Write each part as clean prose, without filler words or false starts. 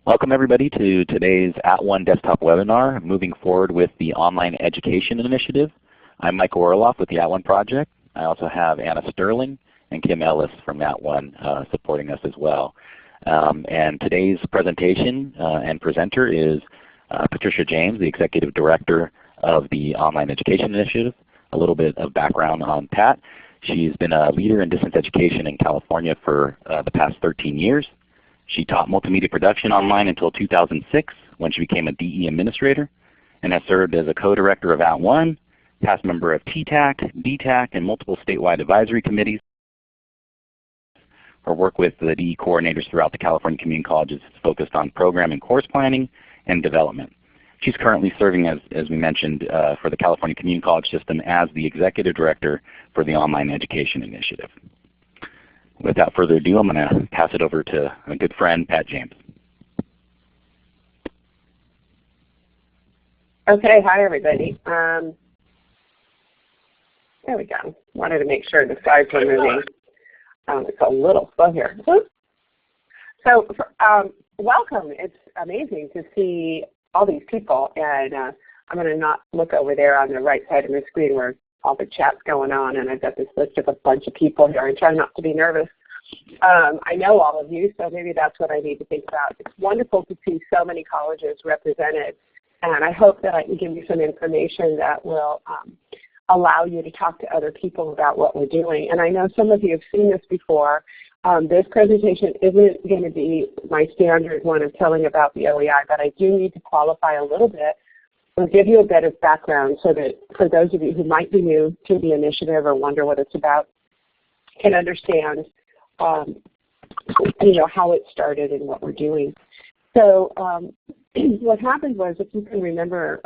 Welcome everybody to today's @ONE desktop webinar, moving forward with the Online Education Initiative. I'm Michael Orloff with the @ONE project. I also have Anna Sterling and Kim Ellis from @ONE supporting us as well. And today's presentation and presenter is Patricia James, the Executive Director of the Online Education Initiative. A little bit of background on Pat. She's been a leader in distance education in California for the past 13 years. She taught multimedia production online until 2006 when she became a DE administrator, and has served as a co-director of @ONE, past member of TTAC, DTAC, and multiple statewide advisory committees. Her work with the DE coordinators throughout the California community colleges is focused on program and course planning and development. She's currently serving, as we mentioned, for the California Community College System as the Executive Director for the Online Education Initiative. Without further ado, I'm going to pass it over to a good friend, Pat James. Okay, hi everybody. There we go. Wanted to make sure the slides were moving. It's a little slow here. So welcome. It's amazing to see all these people, and I'm going to not look over there on the right side of the screen where all the chat's going on, and I've got this list of a bunch of people here, and try not to be nervous. I know all of you, so maybe that's what I need to think about. It's wonderful to see so many colleges represented, and I hope that I can give you some information that will allow you to talk to other people about what we're doing. And I know some of you have seen this before. This presentation isn't going to be my standard one of telling about the OEI, but I do need to qualify a little bit and give you a bit of background so that for those of you who might be new to the initiative or wonder what it's about, can understand how it started and what we're doing. So what happened was, if you can remember,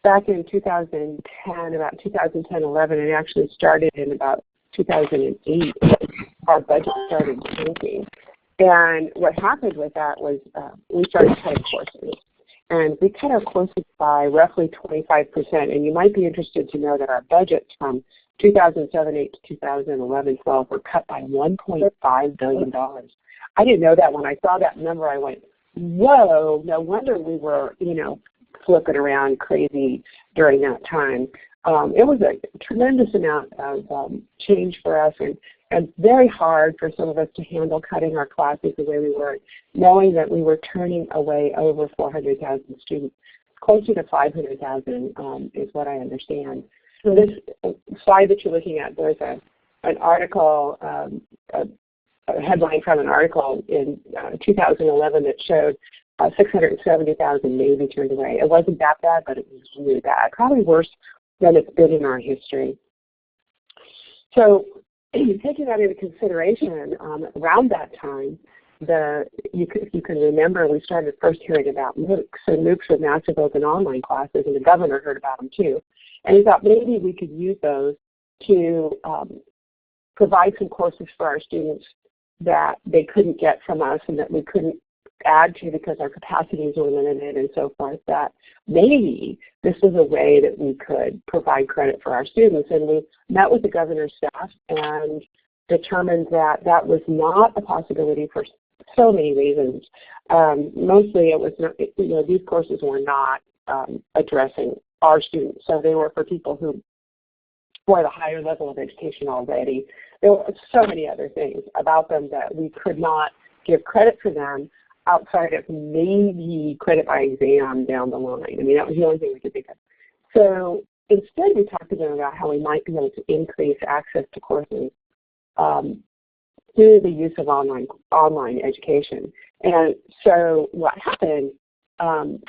back in 2010, about 2010-11, it actually started in about 2008, our budget started shrinking. And what happened with that was we started cutting courses. And we cut our courses by roughly 25%. And you might be interested to know that our budgets from 2007-8 to 2011-12 were cut by $1.5 billion. I didn't know that. When I saw that number, I went, whoa, no wonder we were, flipping around crazy during that time. It was a tremendous amount of change for us, and very hard for some of us to handle cutting our classes the way we were, knowing that we were turning away over 400,000 students. Closer to 500,000 is what I understand. So this slide that you're looking at, there's an article, a headline from an article in 2011 that showed 670,000 maybe turned away. It wasn't that bad, but it was really bad. Probably worse than it's been in our history. So taking that into consideration, around that time, if you can remember, we started first hearing about MOOCs. So MOOCs were massive open online classes, and the governor heard about them too. And he thought maybe we could use those to provide some courses for our students that they couldn't get from us and that we couldn't add to because our capacities were limited and so forth, that maybe this was a way that we could provide credit for our students. And we met with the governor's staff and determined that that was not a possibility for so many reasons. Mostly it was not, these courses were not addressing our students. So they were for people who were at a higher level of education already. There were so many other things about them that we could not give credit for them outside of maybe credit by exam down the line. I mean, that was the only thing we could think of. So instead, we talked to them about how we might be able to increase access to courses through the use of online education. And so what happened, and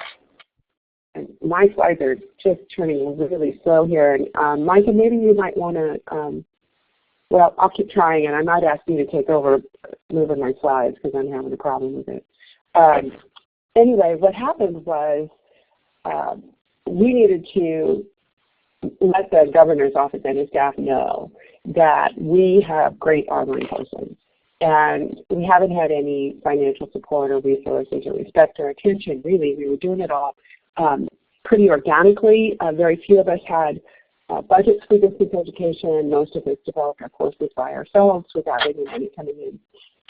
my slides are just turning really slow here. And Micah, maybe you might want to, well, I'll keep trying, and I might ask you to take over moving my slides because I'm having a problem with it. Anyway, what happened was we needed to let the governor's office and his staff know that we have great online courses, and we haven't had any financial support or resources or respect or attention, really. We were doing it all pretty organically. Very few of us had budgets for distance education. Most of us developed our courses by ourselves without any money coming in.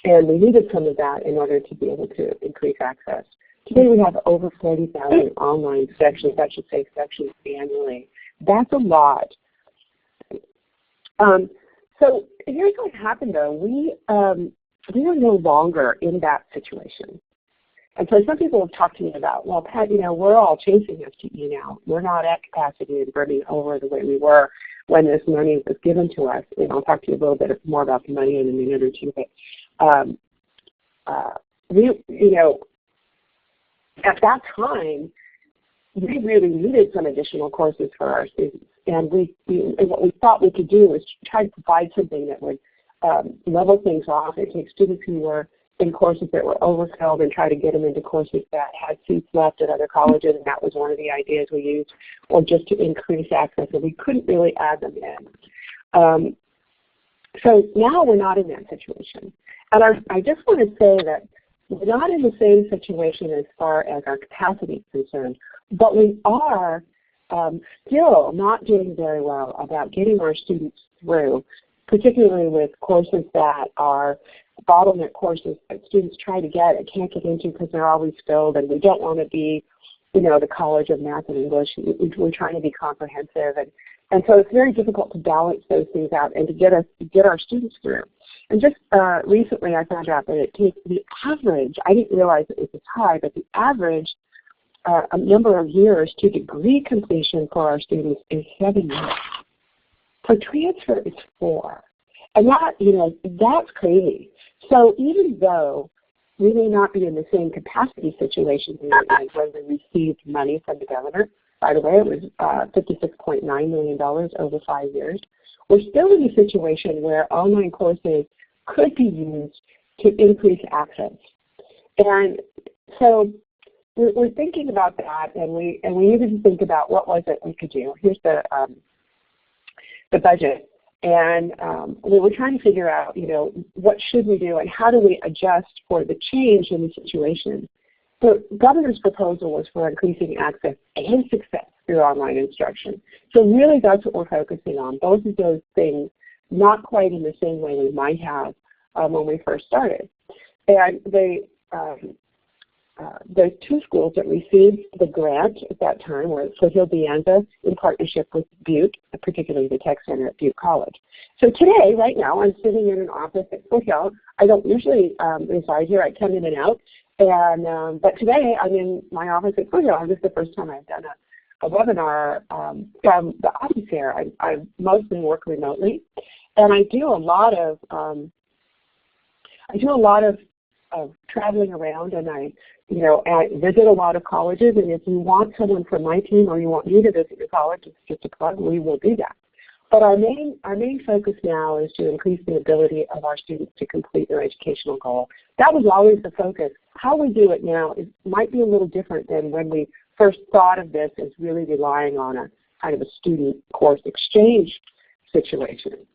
And we needed some of that in order to be able to increase access. Today we have over 40,000 online sections, I should say sections annually. That's a lot. So here's what happened though. We are no longer in that situation. And so some people have talked to me about, well, Pat, we're all chasing FTE now. We're not at capacity and burning over the way we were when this money was given to us. And I'll talk to you a little bit more about the money in a minute or two. But at that time, we really needed some additional courses for our students. And what we thought we could do was try to provide something that would level things off and take students who were in courses that were overfilled and try to get them into courses that had seats left at other colleges, and that was one of the ideas we used, or just to increase access, and we couldn't really add them in. So now we're not in that situation. And I just want to say that we're not in the same situation as far as our capacity is concerned, but we are still not doing very well about getting our students through, particularly with courses that are bottleneck courses that students try to get and can't get into because they're always filled, and we don't want to be, the College of Math and English. We're trying to be comprehensive, and so it's very difficult to balance those things out and to get our students through. And just recently I found out that it takes the average, I didn't realize it was this high, but the average a number of years to degree completion for our students is 7 years. For transfer, it's 4. And that, that's crazy. So even though we may not be in the same capacity situation as when we received money from the governor, by the way, it was $56.9 million over 5 years, we're still in a situation where online courses could be used to increase access. And so we're thinking about that, and we needed to think about what was it we could do. Here's the budget. And we were trying to figure out, what should we do and how do we adjust for the change in the situation. The governor's proposal was for increasing access and success through online instruction. So really that's what we're focusing on, both of those things, not quite in the same way we might have when we first started. And the 2 schools that received the grant at that time were Foothill De Anza in partnership with Butte, particularly the Tech Center at Butte College. So today, right now, I'm sitting in an office at Foothill. I don't usually reside here. I come in and out. And but today I'm in my office at Foothill. This is the first time I've done a webinar from the office here. I mostly work remotely, and I do a lot of traveling around, and I visit a lot of colleges. And if you want someone from my team or you want me to visit your college, it's just a plug, we will do that. But our main focus now is to increase the ability of our students to complete their educational goal. That was always the focus. How we do it now might be a little different than when we first thought of this as really relying on a kind of a student course exchange situation.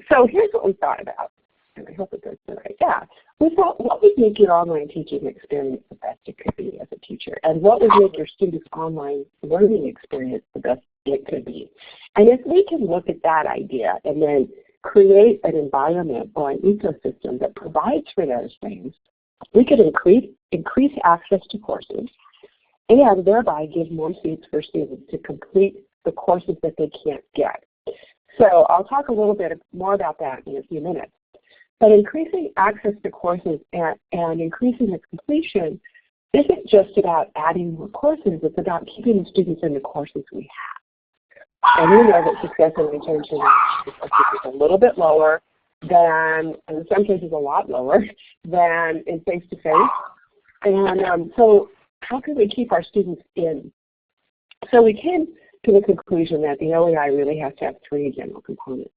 So here's what we thought about, and I hope it goes the right. Yeah, we thought, what would make your online teaching experience the best it could be as a teacher, and what would make your students' online learning experience the best it could be? And if we can look at that idea and then create an environment or an ecosystem that provides for those things, we could increase access to courses and thereby give more seats for students to complete the courses that they can't get. So I'll talk a little bit more about that in a few minutes. But increasing access to courses and increasing its completion isn't just about adding more courses, it's about keeping the students in the courses we have. And we know that success and retention is a little bit lower than, in some cases a lot lower, than in face-to-face. And so how can we keep our students in? So we came to the conclusion that the OEI really has to have 3 general components.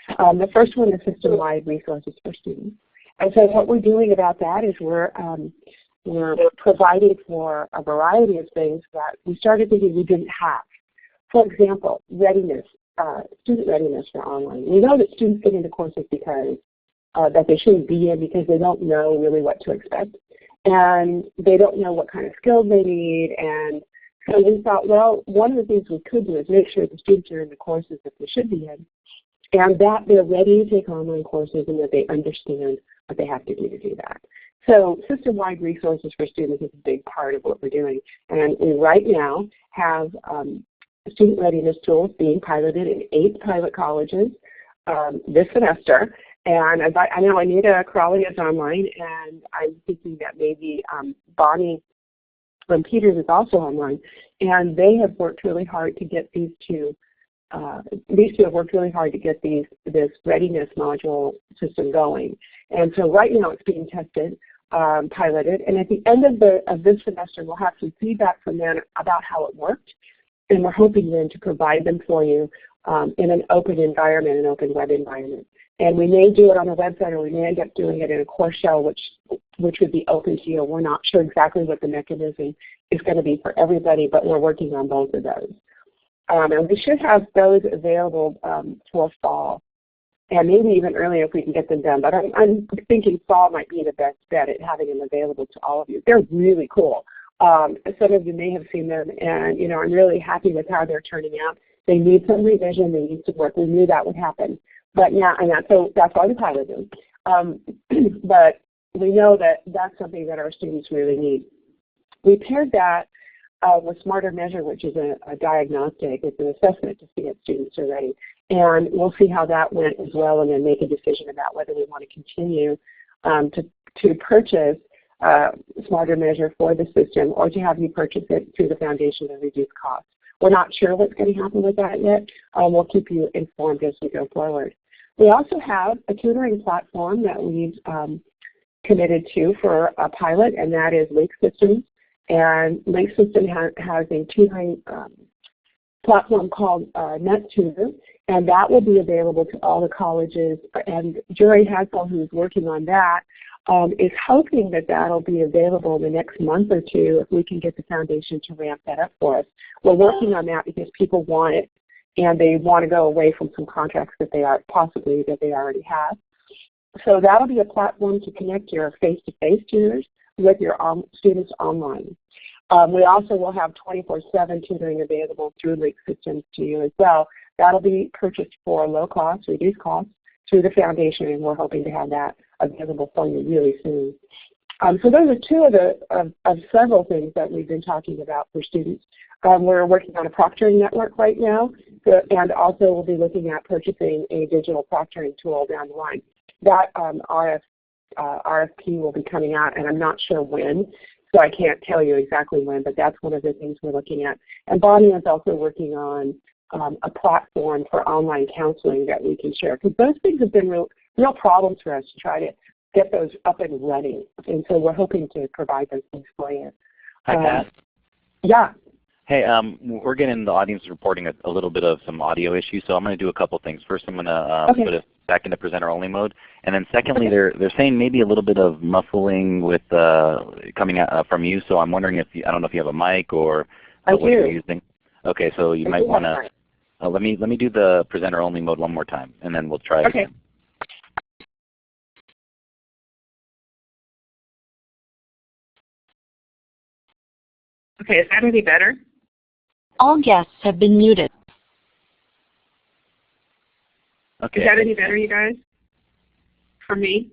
The first one is system-wide resources for students. And so what we're doing about that is we're providing for a variety of things that we started thinking we didn't have. For example, readiness, student readiness for online. We know that students get into courses because that they shouldn't be in because they don't know really what to expect. And they don't know what kind of skills they need. And so we thought, well, one of the things we could do is make sure the students are in the courses that they should be in, and that they're ready to take online courses and that they understand what they have to do that. So system-wide resources for students is a big part of what we're doing. And we right now have student readiness tools being piloted in 8 pilot colleges this semester. And I know Anita Crawley is online, and I'm thinking that maybe Bonnie from Peters is also online. And they have worked really hard to get these two have worked really hard to get this readiness module system going. And so right now it's being tested, piloted, and at the end of this semester we'll have some feedback from them about how it worked, and we're hoping then to provide them for you in an open environment, an open web environment. And we may do it on a website, or we may end up doing it in a course shell, which would be open to you. We're not sure exactly what the mechanism is going to be for everybody, but we're working on both of those. And we should have those available for fall, and maybe even earlier if we can get them done. But I'm thinking fall might be the best bet at having them available to all of you. They're really cool. Some of you may have seen them, and I'm really happy with how they're turning out. They need some revision. They need some work. We knew that would happen. But yeah, so that's why we piloted them. But we know that that's something that our students really need. We paired that with Smarter Measure, which is a diagnostic. It's an assessment to see if students are ready. And we'll see how that went as well, and then make a decision about whether we want to continue to purchase Smarter Measure for the system, or to have you purchase it through the foundation at reduced cost. We're not sure what's going to happen with that yet. We'll keep you informed as we go forward. We also have a tutoring platform that we've committed to for a pilot, and that is Lake Systems. And Lake System has a tutoring platform called NetTutor, and that will be available to all the colleges. And Jerry Hassel, who's working on that, is hoping that that'll be available in the next month or two if we can get the foundation to ramp that up for us. We're working on that because people want it, and they want to go away from some contracts that they already have. So that'll be a platform to connect your face-to-face tutors with your students online. We also will have 24/7 tutoring available through Lake Systems to you as well. That'll be purchased for low cost, reduced cost through the foundation, and we're hoping to have that available for you really soon. So those are two of several things that we've been talking about for students. We're working on a proctoring network right now, and also we'll be looking at purchasing a digital proctoring tool down the line. That RFP will be coming out, and I'm not sure when, so I can't tell you exactly when, but that's one of the things we're looking at. And Bonnie is also working on a platform for online counseling that we can share, because those things have been real problems for us to try to get those up and running. And so we're hoping to provide those things for you. Hi, Pat. Yeah. Hey, we're getting the audience reporting a little bit of some audio issues, so I'm going to do a couple things. First, I'm going to put it back into presenter-only mode, and then secondly, they're saying maybe a little bit of muffling with coming out from you. So I'm wondering if I don't know if you have a mic or what you're using. Okay, so you might want to let me do the presenter-only mode one more time, and then we'll try it again. Okay, is that any better? All guests have been muted. Okay. Is that any better, you guys? For me?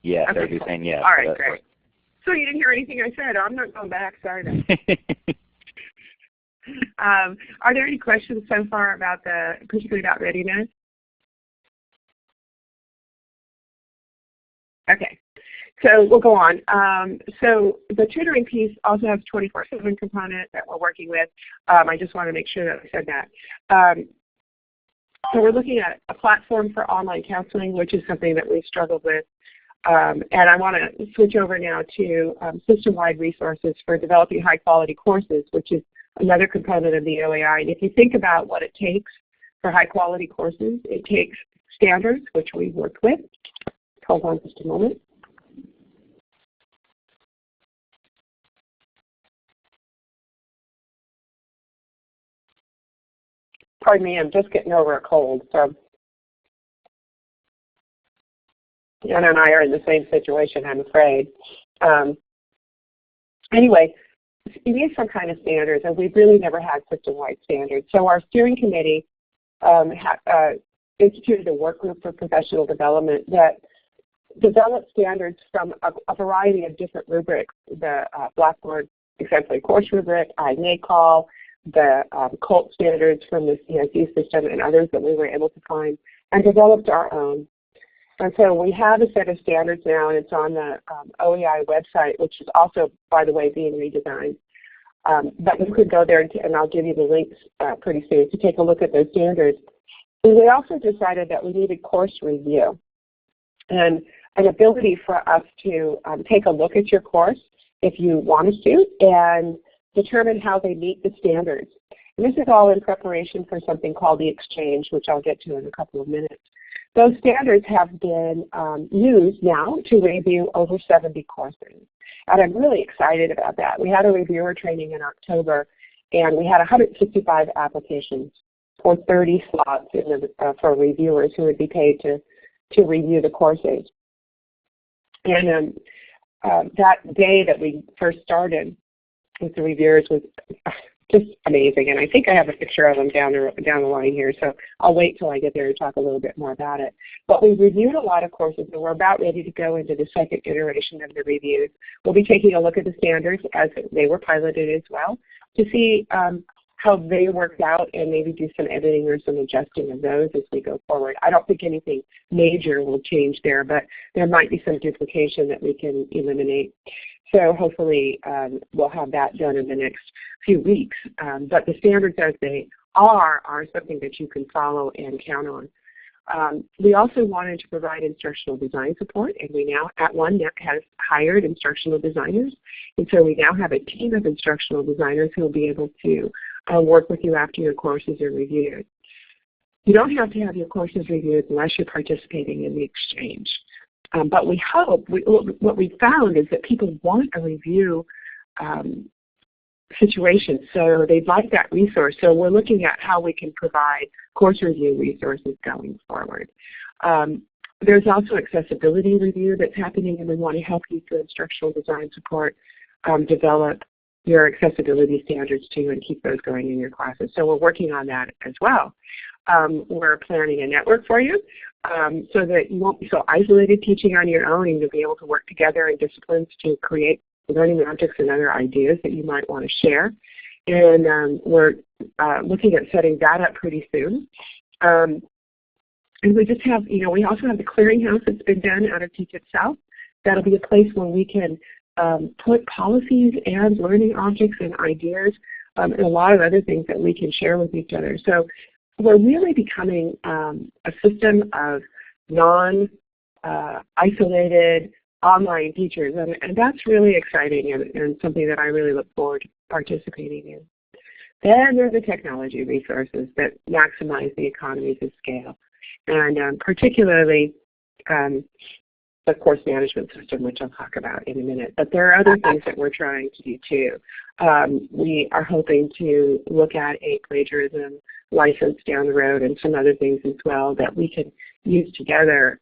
Yeah, okay, they're saying yes. All right, great. So you didn't hear anything I said. I'm not going back. Sorry. Are there any questions so far about particularly about readiness? Okay. So we'll go on. So the tutoring piece also has a 24/7 component that we're working with. I just want to make sure that I said that. So we're looking at a platform for online counseling, which is something that we've struggled with. And I want to switch over now to system-wide resources for developing high-quality courses, which is another component of the OAI. And if you think about what it takes for high-quality courses, it takes standards, which we've worked with. Hold on just a moment. Pardon me, I'm just getting over a cold, so Anna and I are in the same situation, I'm afraid. Anyway, you need some kind of standards, and we've really never had system-wide standards. So our steering committee instituted a work group for professional development that developed standards from a variety of different rubrics, the Blackboard Exemplary Course Rubric, INACOL, the COLT standards from the CSE system, and others that we were able to find, and developed our own. And so we have a set of standards now, and it's on the OEI website, which is also, by the way, being redesigned. But you could go there, and I'll give you the links pretty soon to take a look at those standards. And we also decided that we needed course review and an ability for us to take a look at your course if you want us to and determine how they meet the standards. And this is all in preparation for something called the exchange, which I'll get to in a couple of minutes. Those standards have been used now to review over 70 courses. And I'm really excited about that. We had a reviewer training in October, and we had 165 applications for 30 slots for reviewers who would be paid to review the courses. And that day that we first started with the reviewers was just amazing. And I think I have a picture of them down the line here, so I'll wait till I get there to talk a little bit more about it. But we reviewed a lot of courses, and we're about ready to go into the second iteration of the reviews. We'll be taking a look at the standards as they were piloted as well to see how they worked out and maybe do some editing or some adjusting of those as we go forward. I don't think anything major will change there, but there might be some duplication that we can eliminate. So hopefully we'll have that done in the next few weeks. But the standards as they are something that you can follow and count on. We also wanted to provide instructional design support, and we now at One has hired instructional designers. And so we now have a team of instructional designers who will be able to work with you after your courses are reviewed. You don't have to have your courses reviewed unless you're participating in the exchange. But we hope, what we found is that people want a review situation, so they'd like that resource. So we're looking at how we can provide course review resources going forward. There's also accessibility review that's happening, and we want to help you through instructional design support develop your accessibility standards too and keep those going in your classes. So we're working on that as well. We're planning a network for you so that you won't be so isolated teaching on your own, and you'll be able to work together in disciplines to create learning objects and other ideas that you might want to share. And we're looking at setting that up pretty soon. And we just have, we also have the clearinghouse that's been done out of Teach It South. That'll be a place where we can put policies and learning objects and ideas and a lot of other things that we can share with each other. So we're really becoming a system of non-isolated online teachers, and that's really exciting and something that I really look forward to participating in. Then there's the technology resources that maximize the economies of scale, and particularly the course management system, which I'll talk about in a minute. But there are other things that we're trying to do too. We are hoping to look at a plagiarism license down the road and some other things as well that we can use together,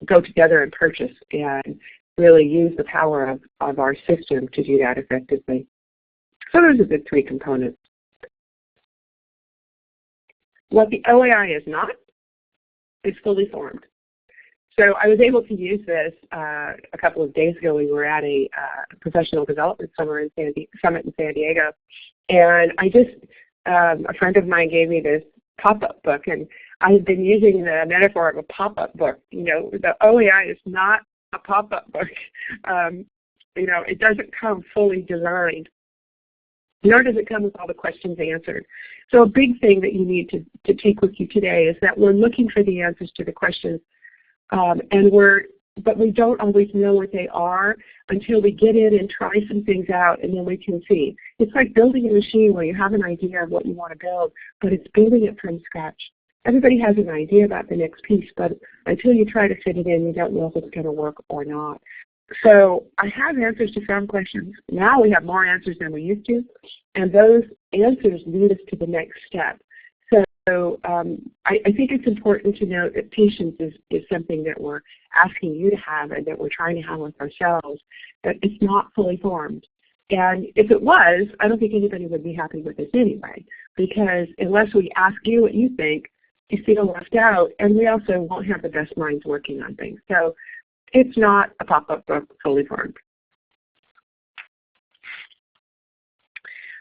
go together and purchase and really use the power of our system to do that effectively. So those are the three components. What the OEI is not is fully formed. So I was able to use this a couple of days ago. We were at a professional development summit in San Diego, and a friend of mine gave me this pop-up book, and I had been using the metaphor of a pop-up book. The OEI is not a pop-up book. It doesn't come fully designed, nor does it come with all the questions answered. So a big thing that you need to take with you today is that we're looking for the answers to the questions, but we don't always know what they are until we get in and try some things out, and then we can see. It's like building a machine where you have an idea of what you want to build, but it's building it from scratch. Everybody has an idea about the next piece, but until you try to fit it in, you don't know if it's going to work or not. So I have answers to some questions. Now we have more answers than we used to, and those answers lead us to the next step. So I think it's important to note that patience is something that we're asking you to have and that we're trying to have with ourselves, that it's not fully formed. And if it was, I don't think anybody would be happy with this anyway, because unless we ask you what you think, you feel left out, and we also won't have the best minds working on things. So it's not a pop-up book fully formed.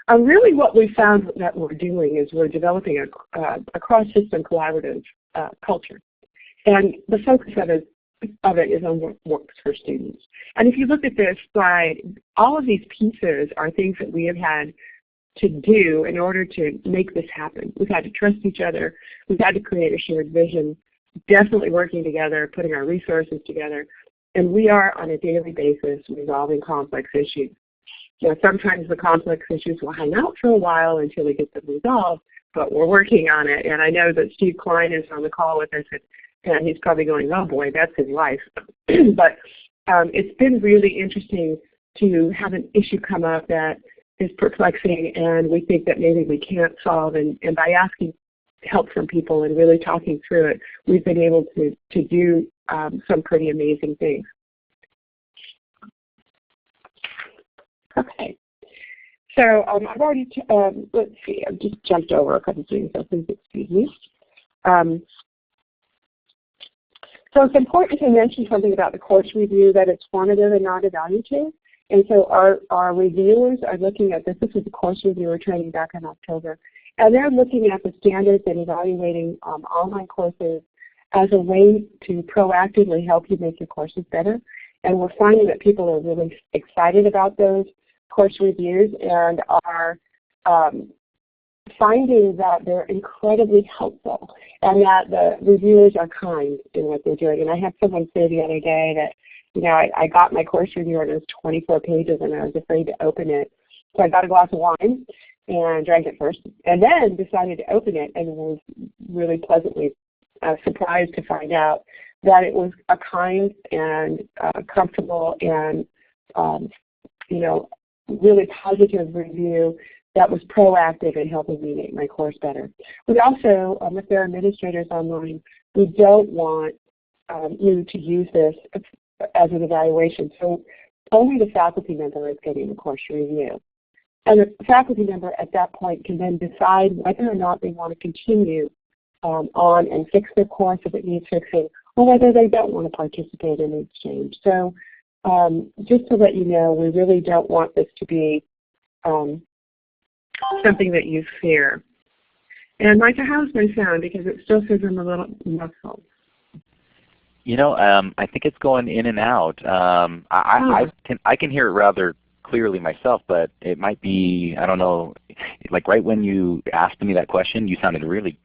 Really what we found that we're doing is we're developing a cross-system collaborative culture. And the focus of it is on what works for students. And if you look at this slide, all of these pieces are things that we have had to do in order to make this happen. We've had to trust each other. We've had to create a shared vision, definitely working together, putting our resources together. And we are on a daily basis resolving complex issues. Sometimes the complex issues will hang out for a while until we get them resolved, but we're working on it. And I know that Steve Klein is on the call with us, and he's probably going, oh boy, that's his life. But it's been really interesting to have an issue come up that is perplexing, and we think that maybe we can't solve. And by asking help from people and really talking through it, we've been able to do some pretty amazing things. Okay, so I've already, let's see, I've just jumped over a couple of things, so please excuse me. So it's important to mention something about the course review, that it's formative and not evaluative. And so our reviewers are looking at this. This is the course reviewer training back in October. And they're looking at the standards and evaluating online courses as a way to proactively help you make your courses better. And we're finding that people are really excited about those course reviews and are finding that they're incredibly helpful and that the reviewers are kind in what they're doing. And I had someone say the other day that, I got my course review and it was 24 pages and I was afraid to open it. So I got a glass of wine and drank it first and then decided to open it, and was really pleasantly surprised to find out that it was a kind and comfortable and really positive review that was proactive in helping me make my course better. We also, if there are administrators online, we don't want you to use this as an evaluation. So only the faculty member is getting the course review. And the faculty member at that point can then decide whether or not they want to continue on and fix their course if it needs fixing, or whether they don't want to participate in the exchange. So just to let you know, we really don't want this to be something that you fear. And Micah, how's my sound? Because it still says I'm a little muffled. I think it's going in and out. I can hear it rather clearly myself, but it might be, I don't know, like right when you asked me that question, you sounded really,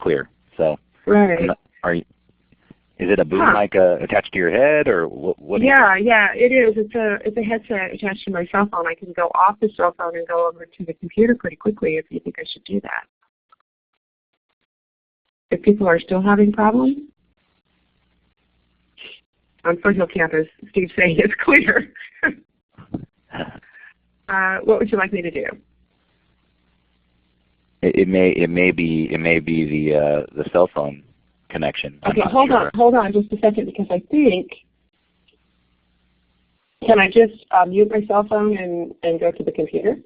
clear. So, right. Is it a boom mic attached to your head, or what? Yeah, it is. It's a headset attached to my cell phone. I can go off the cell phone and go over to the computer pretty quickly if you think I should do that. If people are still having problems. On Foothill campus, Steve's saying it's clear. What would you like me to do? It may be the cell phone connection. Okay, hold on just a second, because I think, can I just mute my cell phone and go to the computer?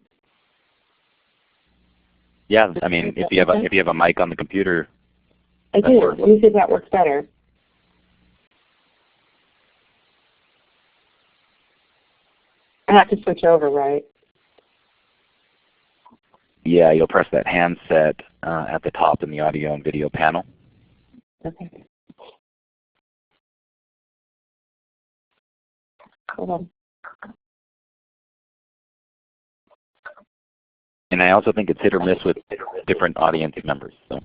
Yeah, I mean, if you have a mic on the computer. I do. Let me see if that works better. I have to switch over, right? Yeah, you'll press that handset at the top in the audio and video panel. Okay. Hold on. And I also think it's hit or miss with different audience members. So.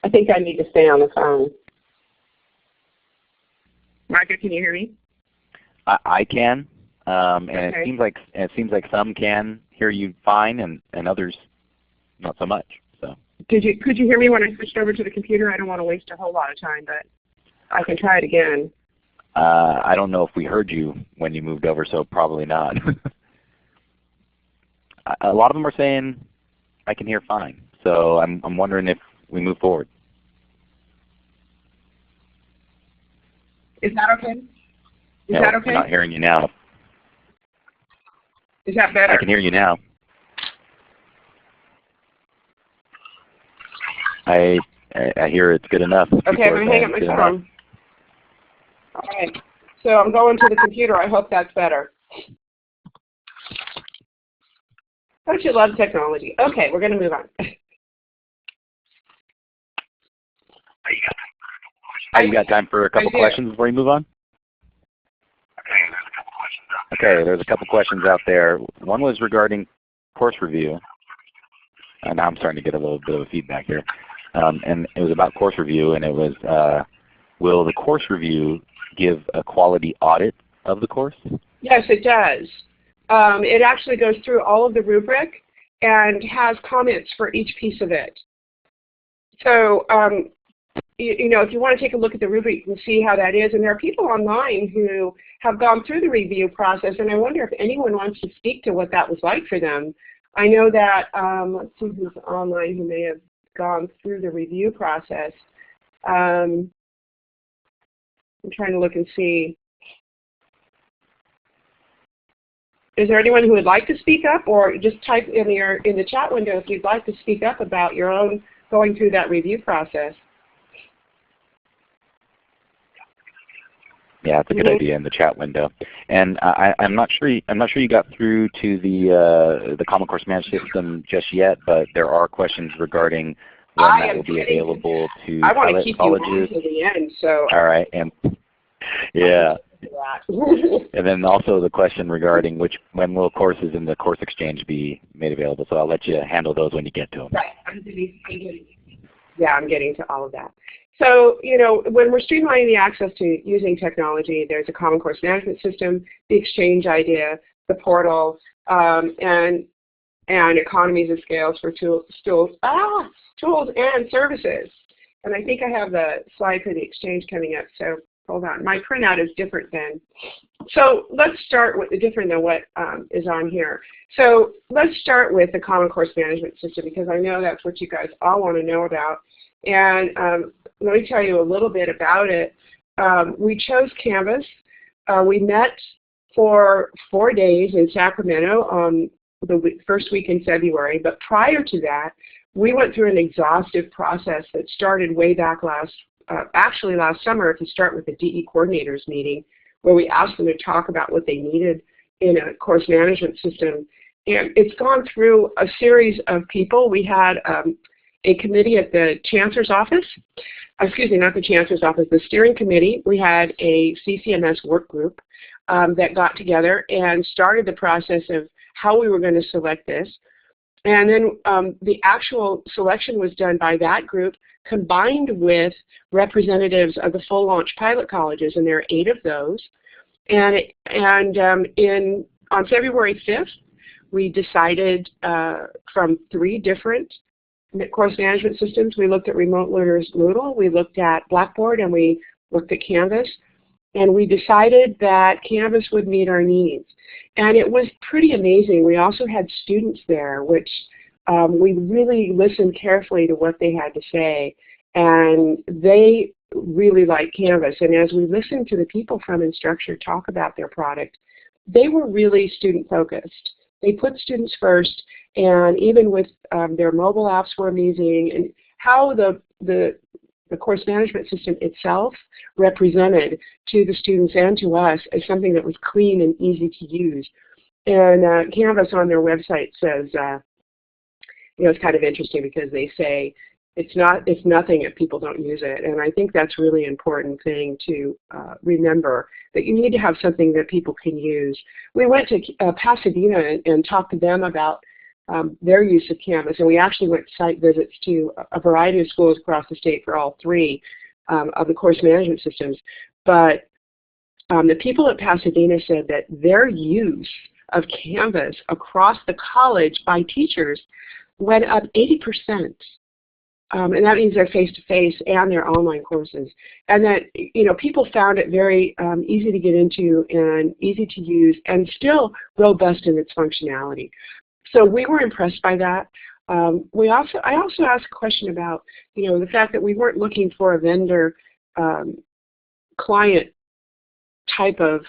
I think I need to stay on the phone. Margaret, can you hear me? I can, and okay. it seems like some can hear you fine, and others not so much. So. Could you hear me when I switched over to the computer? I don't want to waste a whole lot of time, but I can try it again. I don't know if we heard you when you moved over, so probably not. A lot of them are saying I can hear fine. So I'm wondering if we move forward. Is that okay? Is that okay? I'm not hearing you now. Is that better? I can hear you now. I hear it's good enough. Okay, I'm going to hang up my phone. All right. So I'm going to the computer. I hope that's better. Don't you love technology? Okay, we're going to move on. You got time for a couple questions before you move on? Okay, there's a couple questions out there. One was regarding course review. And now I'm starting to get a little bit of feedback here. And it was about course review, and it was, will the course review give a quality audit of the course? Yes, it does. It actually goes through all of the rubric and has comments for each piece of it. So, you know, if you want to take a look at the rubric, you can see how that is. And there are people online who have gone through the review process, and I wonder if anyone wants to speak to what that was like for them. I know that, let's see who's online who may have gone through the review process. I'm trying to look and see. Is there anyone who would like to speak up, or just type in the chat window if you'd like to speak up about your own going through that review process? Yeah, it's a good idea in the chat window. And I'm not sure you got through to the Common Course Management System just yet, but there are questions regarding when that will be available to I want to keep colleges. You on to the end, so. All right, and yeah. And then also the question regarding when will courses in the Course Exchange be made available. So I'll let you handle those when you get to them. Right. I'm getting to all of that. So, you know, when we're streamlining the access to using technology, there's a Common Course Management System, the Exchange idea, the portal, and economies of scales for tools and services. And I think I have the slide for the Exchange coming up, so hold on. My printout is different then. So let's start with different than what is on here. So let's start with the Common Course Management System, because I know that's what you guys all want to know about. And let me tell you a little bit about it. We chose Canvas. We met for 4 days in Sacramento on the first week in February, but prior to that, we went through an exhaustive process that started way back actually last summer, if you start with the DE coordinators meeting, where we asked them to talk about what they needed in a course management system. And it's gone through a series of people. We had a committee at the Chancellor's office, excuse me, not the Chancellor's office, the steering committee. We had a CCMS work group that got together and started the process of how we were going to select this. And then the actual selection was done by that group, combined with representatives of the full launch pilot colleges, and there are 8 of those. And on February 5th, we decided from 3 different course management systems. We looked at Remote Learners Moodle, we looked at Blackboard, and we looked at Canvas. And we decided that Canvas would meet our needs. And it was pretty amazing. We also had students there, which we really listened carefully to what they had to say. And they really liked Canvas. And as we listened to the people from Instructure talk about their product, they were really student-focused. They put students first, and even with their mobile apps were amazing, and how the course management system itself represented to the students and to us as something that was clean and easy to use. And Canvas on their website says, you know, it's kind of interesting because they say it's nothing if people don't use it. And I think that's really an important thing to remember, that you need to have something that people can use. We went to Pasadena and talked to them about their use of Canvas, and we actually went site visits to a variety of schools across the state for all 3 of the course management systems. But the people at Pasadena said that their use of Canvas across the college by teachers went up 80%. and that means they're face-to-face and they're online courses. And that, people found it very easy to get into and easy to use and still robust in its functionality. So we were impressed by that. I also asked a question about, the fact that we weren't looking for a vendor client type of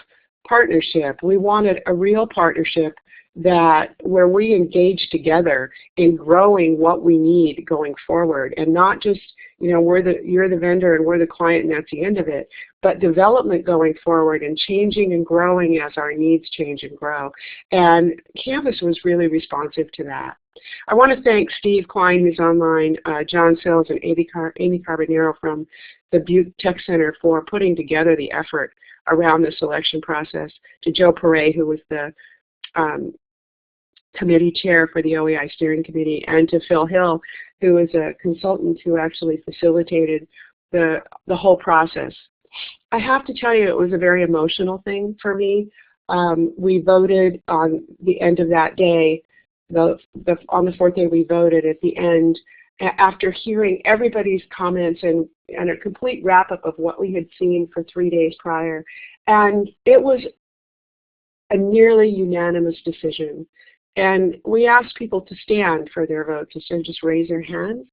partnership. We wanted a real partnership where we engage together in growing what we need going forward, and not just, you're the vendor and we're the client and that's the end of it, but development going forward and changing and growing as our needs change and grow. And Canvas was really responsive to that. I want to thank Steve Klein, who's online, John Sills, and Amy Carbonero from the Butte Tech Center for putting together the effort around the selection process, to Joe Perret, who was the committee chair for the OEI steering committee, and to Phil Hill, who is a consultant who actually facilitated the whole process. I have to tell you, it was a very emotional thing for me. We voted on the end of that day. On the fourth day we voted at the end, after hearing everybody's comments and a complete wrap-up of what we had seen for 3 days prior. And it was a nearly unanimous decision. And we asked people to stand for their votes instead of just raise their hands.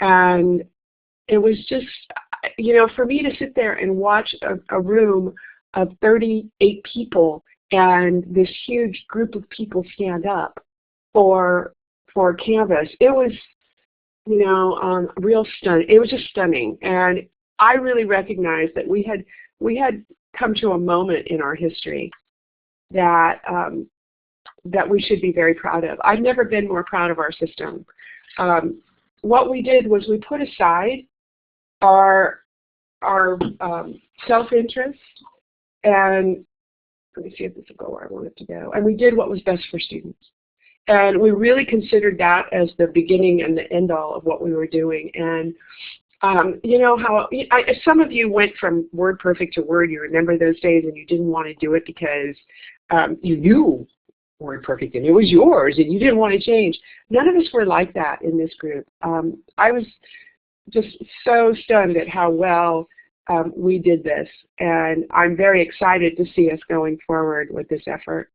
And it was just, for me to sit there and watch a room of 38 people and this huge group of people stand up for Canvas, it was, real stunning. It was just stunning. And I really recognized that we had come to a moment in our history that we should be very proud of. I've never been more proud of our system. What we did was we put aside our self-interest, and let me see if this will go where I want it to go. And we did what was best for students. And we really considered that as the beginning and the end all of what we were doing. And some of you went from WordPerfect to Word. You remember those days, and you didn't want to do it because you knew WordPerfect and it was yours and you didn't want to change. None of us were like that in this group. I was just so stunned at how well we did this, and I'm very excited to see us going forward with this effort.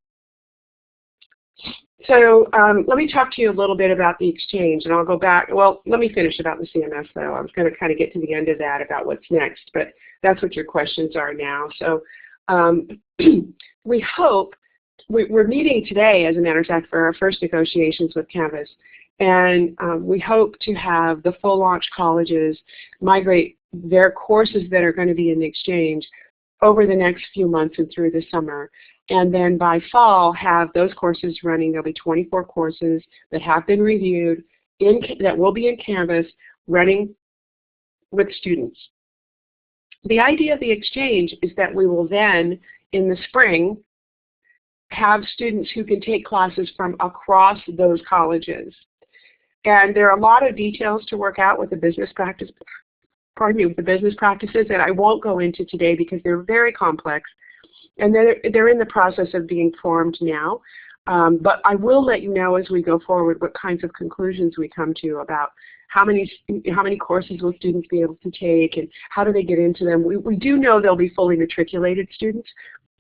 So let me talk to you a little bit about the exchange, and I'll go back. Well, let me finish about the CMS, though. I was going to kind of get to the end of that about what's next, but that's what your questions are now. So we hope, we're meeting today, as a matter of fact, for our first negotiations with Canvas, and we hope to have the full launch colleges migrate their courses that are going to be in the exchange over the next few months and through the summer. And then by fall, have those courses running. There'll be 24 courses that have been reviewed, that will be in Canvas, running with students. The idea of the exchange is that we will then, in the spring, have students who can take classes from across those colleges. And there are a lot of details to work out with the business practice, with the business practices that I won't go into today because they're very complex. And they're in the process of being formed now. But I will let you know as we go forward what kinds of conclusions we come to about how many courses will students be able to take and how do they get into them. We do know they'll be fully matriculated students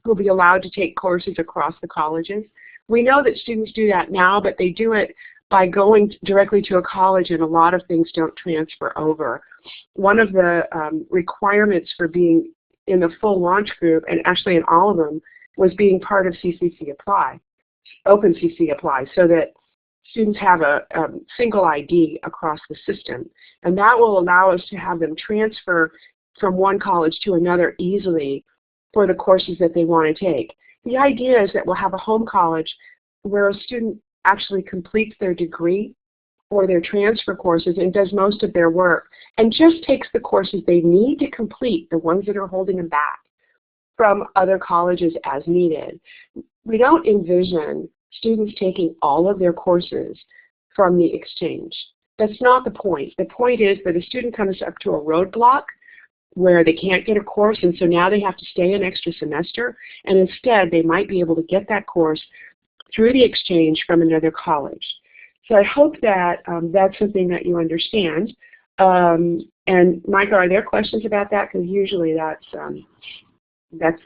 who will be allowed to take courses across the colleges. We know that students do that now, but they do it by going directly to a college, and a lot of things don't transfer over. One of the requirements for being in the full launch group, and actually in all of them, was being part of CCC Apply, OpenCC Apply, so that students have a single ID across the system. And that will allow us to have them transfer from one college to another easily for the courses that they want to take. The idea is that we'll have a home college where a student actually completes their degree or their transfer courses and does most of their work and just takes the courses they need to complete, the ones that are holding them back, from other colleges as needed. We don't envision students taking all of their courses from the exchange. That's not the point. The point is that a student comes up to a roadblock where they can't get a course, and so now they have to stay an extra semester, and instead they might be able to get that course through the exchange from another college. So I hope that that's something that you understand. And Micah, are there questions about that? Because usually that's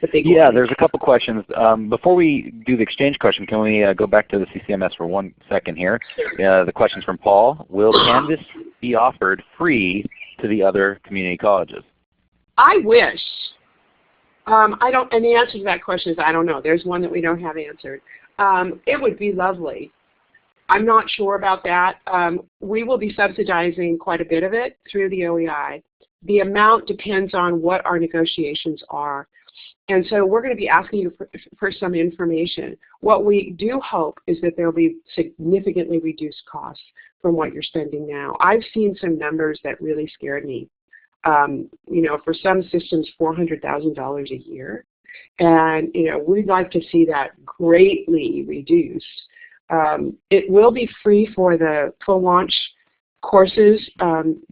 the big one. Yeah, there's a couple questions. Before we do the exchange question, can we go back to the CCMS for 1 second here? The question's from Paul. Will Canvas be offered free to the other community colleges? I wish. I don't, and the answer to that question is I don't know. There's one that we don't have answered. It would be lovely. I'm not sure about that. We will be subsidizing quite a bit of it through the OEI. The amount depends on what our negotiations are. And so we're going to be asking you for some information. What we do hope is that there will be significantly reduced costs from what you're spending now. I've seen some numbers that really scared me. You know, for some systems, $400,000 a year. And, you know, we'd like to see that greatly reduced. It will be free for the full launch courses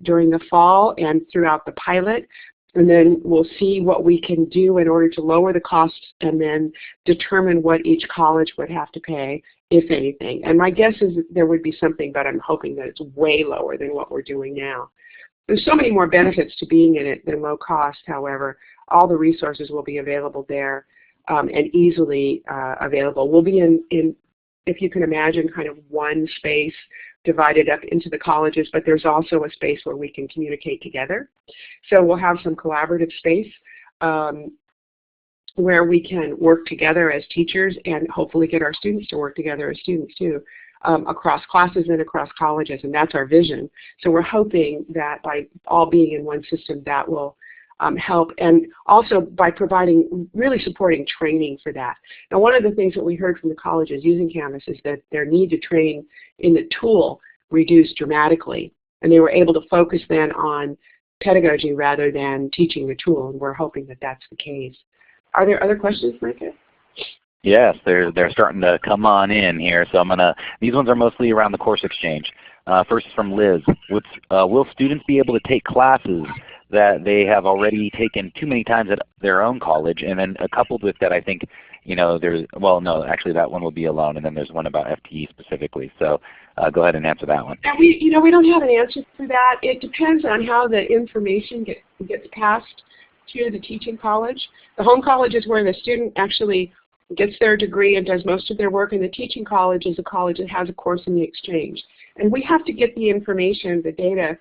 during the fall and throughout the pilot. And then we'll see what we can do in order to lower the costs and then determine what each college would have to pay, if anything. And my guess is that there would be something, but I'm hoping that it's way lower than what we're doing now. There's so many more benefits to being in it than low cost, however. All the resources will be available there and easily available. We'll be in, if you can imagine, kind of one space divided up into the colleges, but there's also a space where we can communicate together. So we'll have some collaborative space where we can work together as teachers and hopefully get our students to work together as students too, across classes and across colleges, and that's our vision. So we're hoping that by all being in one system that will help, and also by providing, really supporting training for that. Now, one of the things that we heard from the colleges using Canvas is that their need to train in the tool reduced dramatically, and they were able to focus then on pedagogy rather than teaching the tool, and we're hoping that that's the case. Are there other questions, Micah? Yes, they're starting to come on in here. So these ones are mostly around the course exchange. First is from Liz. Will students be able to take classes that they have already taken too many times at their own college? And then coupled with that, I think, you know, well, no, actually that one will be alone, and then there's one about FTE specifically. So go ahead and answer that one. And we don't have an answer for that. It depends on how the information gets passed to the teaching college. The home college is where the student actually gets their degree and does most of their work, and the teaching college is a college that has a course in the exchange. And we have to get the information, the data,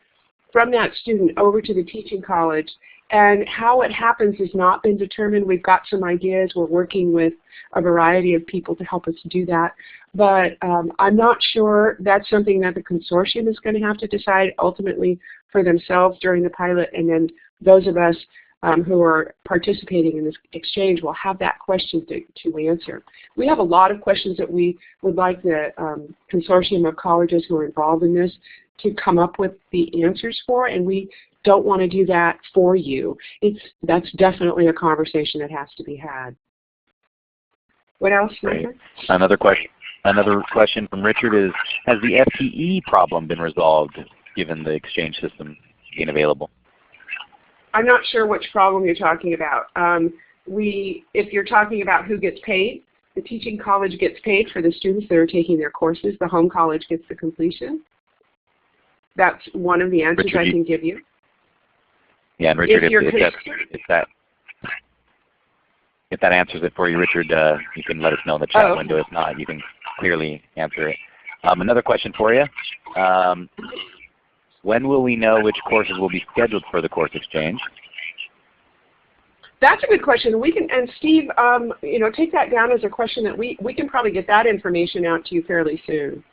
from that student over to the teaching college. And how it happens has not been determined. We've got some ideas. We're working with a variety of people to help us do that. But I'm not sure. That's something that the consortium is going to have to decide ultimately for themselves during the pilot. And then those of us who are participating in this exchange will have that question to answer. We have a lot of questions that we would like the consortium of colleges who are involved in this to come up with the answers for, and we don't want to do that for you. That's definitely a conversation that has to be had. What else, Micah? Another question from Richard is, has the FTE problem been resolved given the exchange system being available? I'm not sure which problem you're talking about. If you're talking about who gets paid, the teaching college gets paid for the students that are taking their courses. The home college gets the completion. That's one of the answers Richard, I can give you. Yeah, and Richard, if that answers it for you, Richard, you can let us know in the chat window. If not, you can clearly answer it. Another question for you. When will we know which courses will be scheduled for the course exchange? That's a good question. We can, and Steve, you know, take that down as a question that we can probably get that information out to you fairly soon,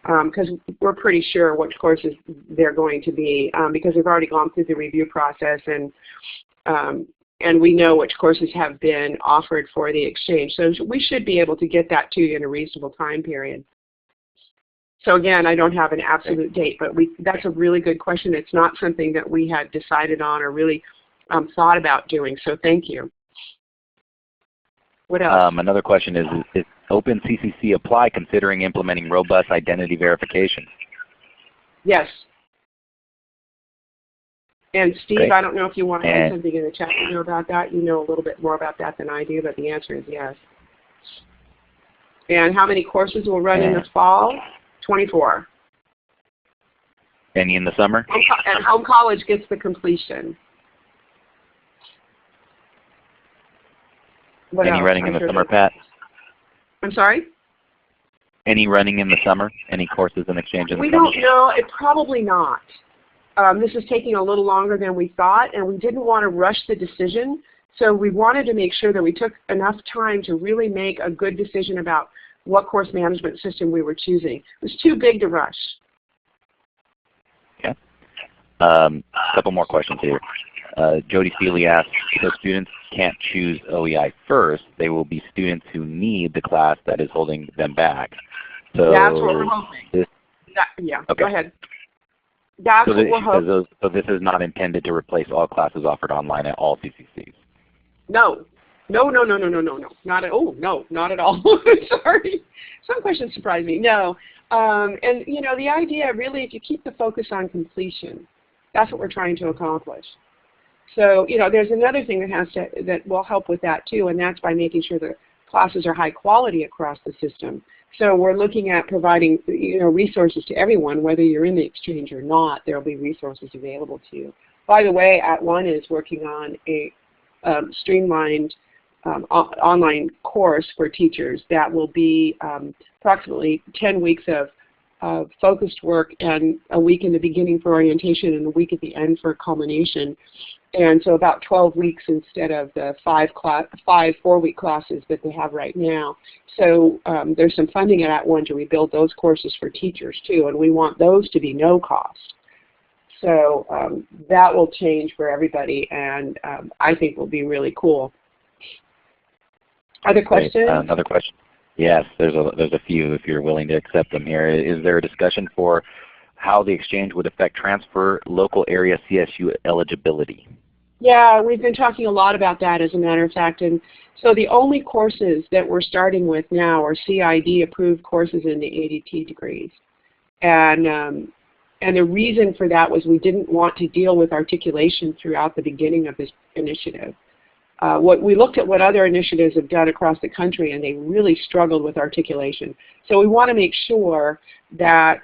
because we're pretty sure which courses they're going to be, because we've already gone through the review process, and we know which courses have been offered for the exchange. So we should be able to get that to you in a reasonable time period. So again, I don't have an absolute date, but that's a really good question. It's not something that we had decided on or really thought about doing, so thank you. What else? Another question is OpenCCC apply considering implementing robust identity verification? Yes. And Steve, Great. I don't know if you want to add something in the chat about that. You know a little bit more about that than I do, but the answer is yes. And how many courses will run in the fall? 24. Any in the summer? And home college gets the completion. What Any else? running in the summer, Pat? I'm sorry? Any running in the summer? Any courses in exchange in the We summer? don't know. Probably not. This is taking a little longer than we thought, and we didn't want to rush the decision. So we wanted to make sure that we took enough time to really make a good decision about what course management system we were choosing. It was too big to rush. Okay. A couple more questions here. Jody Seeley asks, so students can't choose OEI first. They will be students who need the class that is holding them back. So that's what we're hoping. Yeah, okay. Go ahead. That's what we're hoping. So this is not intended to replace all classes offered online at all CCCs? No. No. Not at all. No, not at all. Sorry. Some questions surprise me. No. And the idea really, if you keep the focus on completion, that's what we're trying to accomplish. So, there's another thing that will help with that too, and that's by making sure the classes are high quality across the system. So we're looking at providing, resources to everyone, whether you're in the exchange or not. There will be resources available to you. By the way, @ONE is working on a streamlined online course for teachers that will be approximately 10 weeks of focused work and a week in the beginning for orientation and a week at the end for culmination. And so about 12 weeks instead of the five 4-week classes that they have right now. So there's some funding at @ONE to rebuild those courses for teachers too, and we want those to be no cost. So that will change for everybody, and I think will be really cool. Other questions? Another question. Yes, there's a few if you're willing to accept them here. Is there a discussion for how the exchange would affect transfer local area CSU eligibility? Yeah, we've been talking a lot about that, as a matter of fact. And so the only courses that we're starting with now are CID approved courses in the ADT degrees. And the reason for that was we didn't want to deal with articulation throughout the beginning of this initiative. We looked at what other initiatives have done across the country, and they really struggled with articulation. So we want to make sure that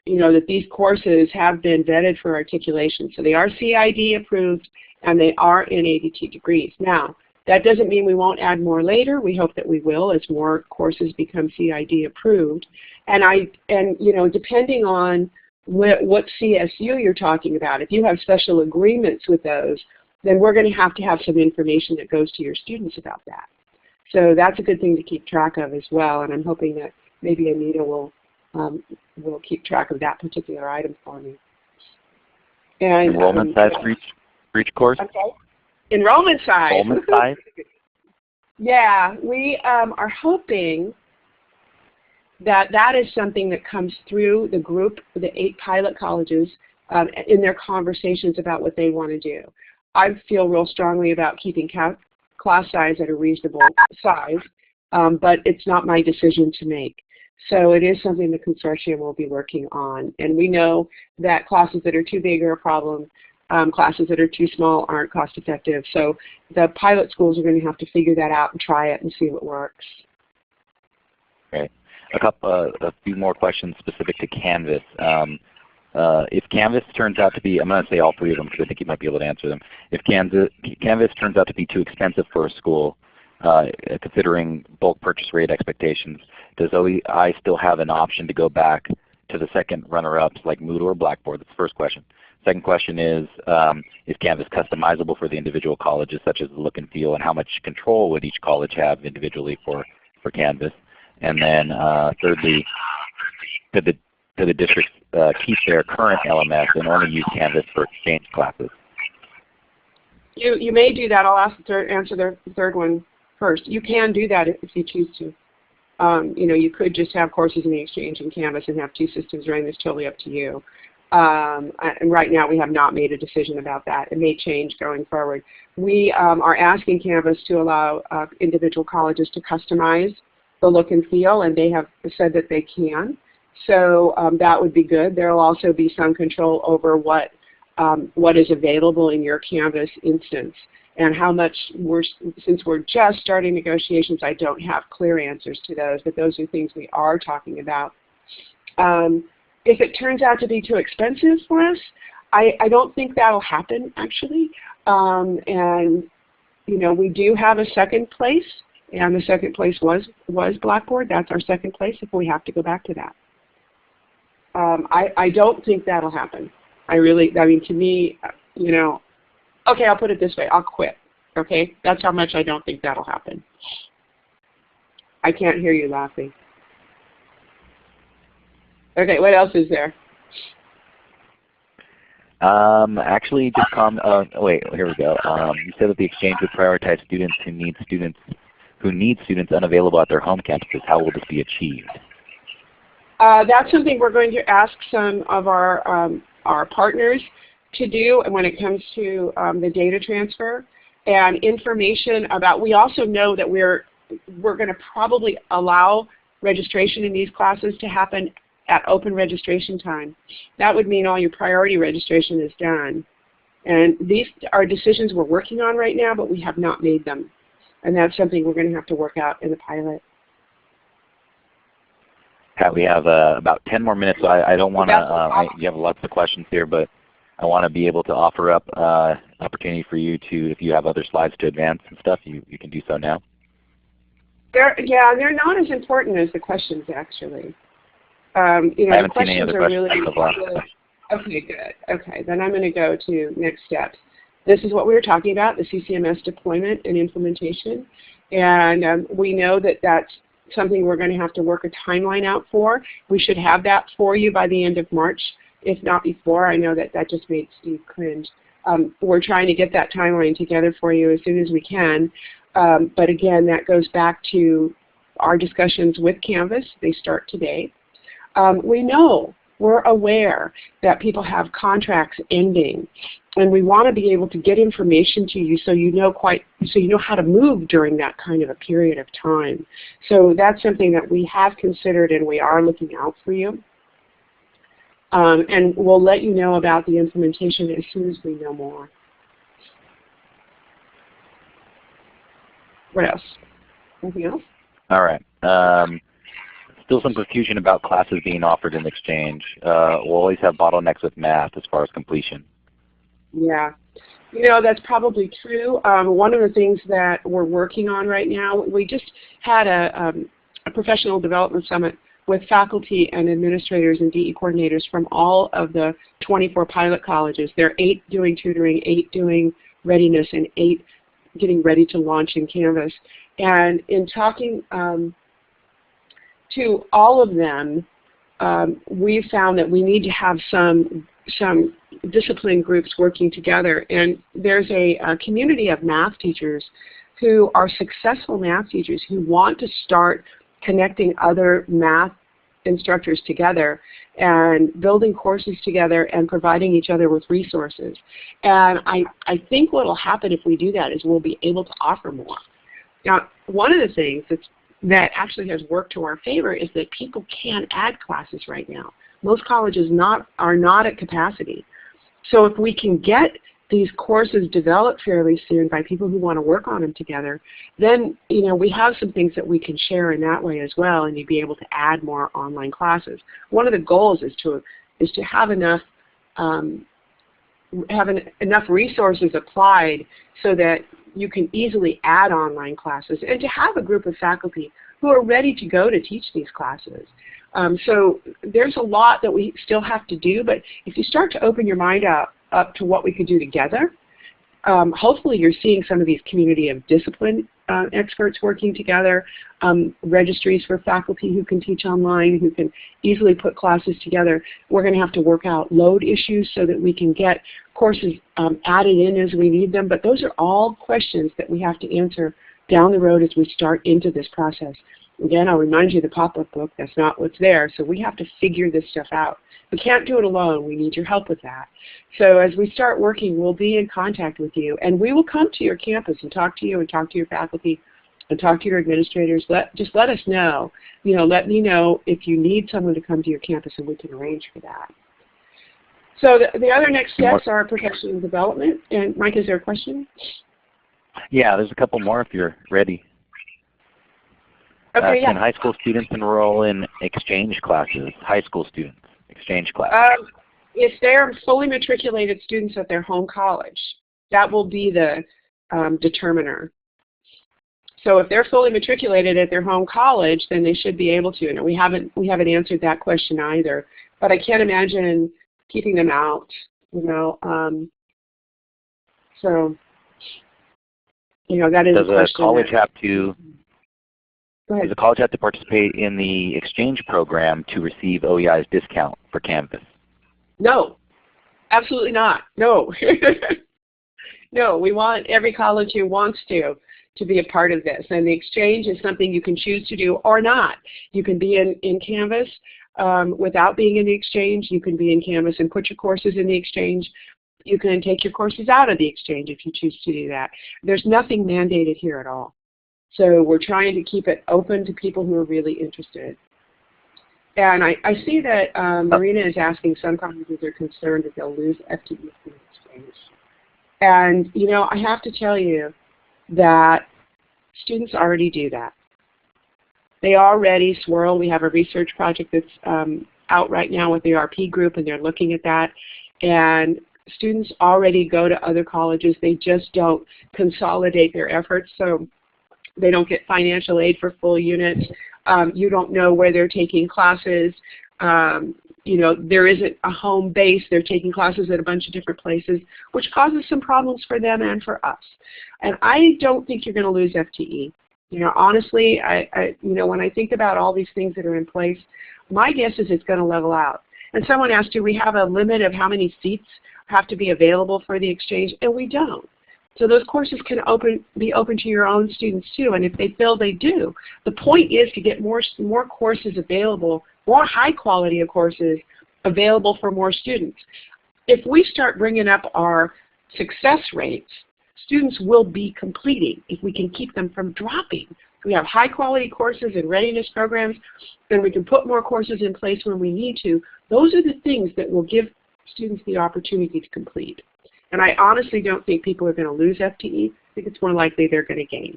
that these courses have been vetted for articulation. So they are CID approved, and they are in ADT degrees. Now, that doesn't mean we won't add more later. We hope that we will as more courses become CID approved. And depending on what CSU you're talking about, if you have special agreements with those, then we're going to have some information that goes to your students about that. So that's a good thing to keep track of as well, and I'm hoping that maybe Anita will keep track of that particular item for me. And enrollment size for each course? Okay. Enrollment size. Enrollment size? Yeah, we are hoping that is something that comes through the group, the 8 pilot colleges, in their conversations about what they want to do. I feel real strongly about keeping class size at a reasonable size, but it's not my decision to make. So it is something the consortium will be working on. And we know that classes that are too big are a problem. Classes that are too small aren't cost effective. So the pilot schools are going to have to figure that out and try it and see what works. Okay. A few more questions specific to Canvas. If Canvas turns out to be, I'm going to say all 3 of them because I think you might be able to answer them. If Canvas turns out to be too expensive for a school, considering bulk purchase rate expectations, does OEI still have an option to go back to the second runner-ups like Moodle or Blackboard? That's the first question. Second question is Canvas customizable for the individual colleges, such as the look and feel, and how much control would each college have individually for Canvas? And then thirdly, could the districts keep their current LMS and only use Canvas for exchange classes? You may do that. I'll answer the third one first. You can do that if you choose to. You could just have courses in the exchange in Canvas and have 2 systems running. It's totally up to you. And right now we have not made a decision about that. It may change going forward. We are asking Canvas to allow individual colleges to customize the look and feel, and they have said that they can. So that would be good. There will also be some control over what is available in your Canvas instance. And how much, since we're just starting negotiations, I don't have clear answers to those, but those are things we are talking about. if it turns out to be too expensive for us, I don't think that'll happen actually. And you know, we do have a second place, and the second place was Blackboard. That's our second place if we have to go back to that. I don't think that'll happen. I mean, to me, you know, okay, I'll put it this way, I'll quit. Okay, that's how much I don't think that'll happen. I can't hear you laughing. Okay, what else is there? Actually, just wait, here we go. You said that the exchange would prioritize students who need students unavailable at their home campuses. How will this be achieved? That's something we're going to ask some of our partners to do, and when it comes to the data transfer and information about. We also know that we're going to probably allow registration in these classes to happen at open registration time. That would mean all your priority registration is done. And these are decisions we're working on right now, but we have not made them. And that's something we're going to have to work out in the pilot. Pat, we have about 10 more minutes, so I don't want to, you have lots of questions here, but I want to be able to offer up opportunity for you to, if you have other slides to advance and stuff, you can do so now. They're not as important as the questions actually. You know, I haven't seen any other questions so far. Okay, good. Okay, then I'm going to go to next steps. This is what we were talking about, the CCMS deployment and implementation. And we know that that's something we're going to have to work a timeline out for. We should have that for you by the end of March, if not before. I know that just made Steve cringe. We're trying to get that timeline together for you as soon as we can. But again, that goes back to our discussions with Canvas. They start today. We're aware that people have contracts ending, and we want to be able to get information to you so you know how to move during that kind of a period of time. So that's something that we have considered, and we are looking out for you. And we'll let you know about the implementation as soon as we know more. What else? Anything else? All right. Still some confusion about classes being offered in Exchange. We'll always have bottlenecks with math as far as completion. Yeah. You know, that's probably true. One of the things that we're working on right now, we just had a professional development summit with faculty and administrators and DE coordinators from all of the 24 pilot colleges. There are 8 doing tutoring, 8 doing readiness, and 8 getting ready to launch in Canvas. And in talking to all of them, we found that we need to have some discipline groups working together. And there's a community of math teachers who are successful math teachers who want to start connecting other math instructors together and building courses together and providing each other with resources. And I think what will happen if we do that is we'll be able to offer more. Now, one of the things that actually has worked to our favor is that people can add classes right now. Most colleges are not at capacity. So if we can get these courses developed fairly soon by people who want to work on them together, then we have some things that we can share in that way as well, and you'd be able to add more online classes. One of the goals is to have enough resources applied so that you can easily add online classes, and to have a group of faculty who are ready to go to teach these classes. So there's a lot that we still have to do, but if you start to open your mind up to what we could do together, hopefully you're seeing some of these community of discipline experts working together, registries for faculty who can teach online, who can easily put classes together. We're going to have to work out load issues so that we can get courses added in as we need them, but those are all questions that we have to answer down the road as we start into this process. Again, I'll remind you the pop-up book, that's not what's there, so we have to figure this stuff out. We can't do it alone. We need your help with that. So as we start working, we'll be in contact with you, and we will come to your campus and talk to you and talk to your faculty and talk to your administrators. Just let us know. Let me know if you need someone to come to your campus, and we can arrange for that. So the other next steps are professional development. And Mike, is there a question? Yeah, there's a couple more if you're ready. Okay, Can high school students enroll in exchange classes? High school students. exchange class? If they're fully matriculated students at their home college, that will be the determiner. So if they're fully matriculated at their home college, then they should be able to. And we haven't answered that question either. But I can't imagine keeping them out, you know. So, you know, that is a question. Does a college have to participate in the exchange program to receive OEI's discount for Canvas? No, absolutely not. No. No, we want every college who wants to be a part of this. And the exchange is something you can choose to do or not. You can be in Canvas without being in the exchange. You can be in Canvas and put your courses in the exchange. You can take your courses out of the exchange if you choose to do that. There's nothing mandated here at all. So we're trying to keep it open to people who are really interested. And I see that Marina is asking some colleges are concerned that they'll lose FTE in the exchange. And, you know, I have to tell you that students already do that. They already swirl. We have a research project that's out right now with the RP group, and they're looking at that. And students already go to other colleges. They just don't consolidate their efforts, so they don't get financial aid for full units. You don't know where they're taking classes. You know, there isn't a home base. They're taking classes at a bunch of different places, which causes some problems for them and for us. And I don't think you're going to lose FTE. You know, honestly, you know, when I think about all these things that are in place, my guess is it's going to level out. And someone asked, do we have a limit of how many seats have to be available for the exchange? And we don't. So those courses can be open to your own students too, and if they feel they do. The point is to get more courses available, more high quality of courses available for more students. If we start bringing up our success rates, students will be completing if we can keep them from dropping. We have high quality courses and readiness programs, and we can put more courses in place when we need to. Those are the things that will give students the opportunity to complete. And I honestly don't think people are going to lose FTE. I think it's more likely they're going to gain.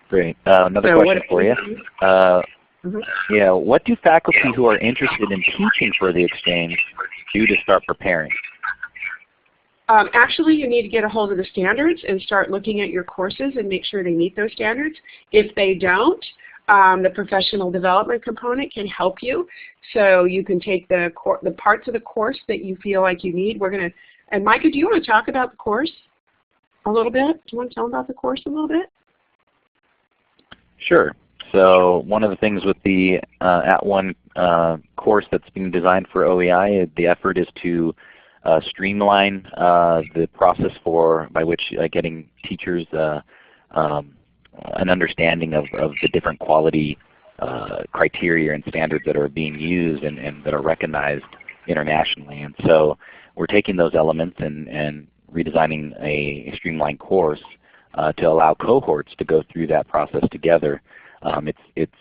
Great. Another question for you. Yeah, what do faculty who are interested in teaching for the exchange do to start preparing? Actually, you need to get a hold of the standards and start looking at your courses and make sure they meet those standards. If they don't, the professional development component can help you. So you can take the parts of the course that you feel like you need. And Micah, do you want to talk about the course a little bit? Do you want to tell them about the course a little bit? Sure. So one of the things with the @ONE course that's being designed for OEI, the effort is to streamline the process by which getting teachers an understanding of the different quality criteria and standards that are being used and that are recognized internationally. And so we're taking those elements and redesigning a streamlined course to allow cohorts to go through that process together. It's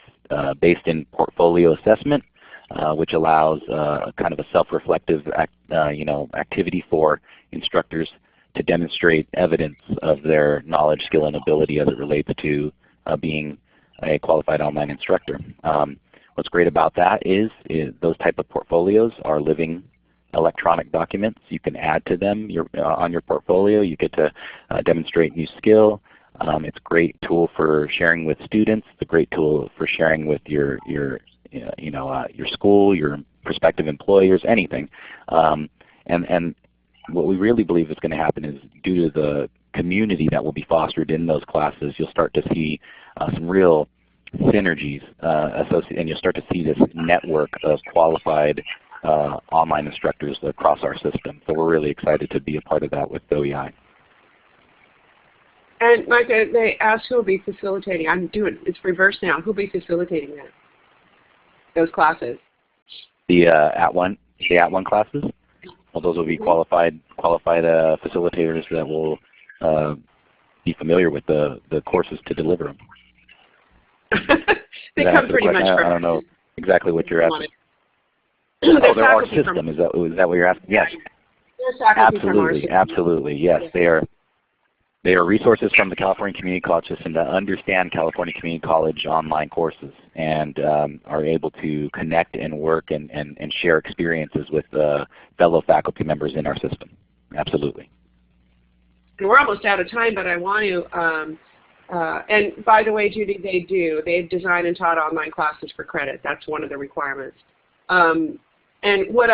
based in portfolio assessment, which allows kind of a self-reflective activity for instructors to demonstrate evidence of their knowledge, skill, and ability as it relates to being a qualified online instructor. What's great about that is those type of portfolios are living electronic documents. You can add to them on your portfolio. You get to demonstrate new skill. It's a great tool for sharing with students. It's a great tool for sharing with your school, your prospective employers, anything. And what we really believe is going to happen is due to the community that will be fostered in those classes, you'll start to see some real synergies associated, and you'll start to see this network of qualified online instructors across our system. So we're really excited to be a part of that with OEI. And Micah, they asked who will be facilitating. It's reversed now. Who will be facilitating that? Those classes? The @ONE classes? Well, those will be qualified facilitators that will be familiar with the courses to deliver them. They come pretty much from. I don't know exactly what you're asking. They're our system. Is that what you're asking? Yes. Absolutely, absolutely. Yes, they are. They are resources from the California Community College System that understand California Community College online courses and are able to connect and work and share experiences with fellow faculty members in our system. Absolutely. And we're almost out of time, but I want to, and by the way, Judy, they've designed and taught online classes for credit. That's one of the requirements. And what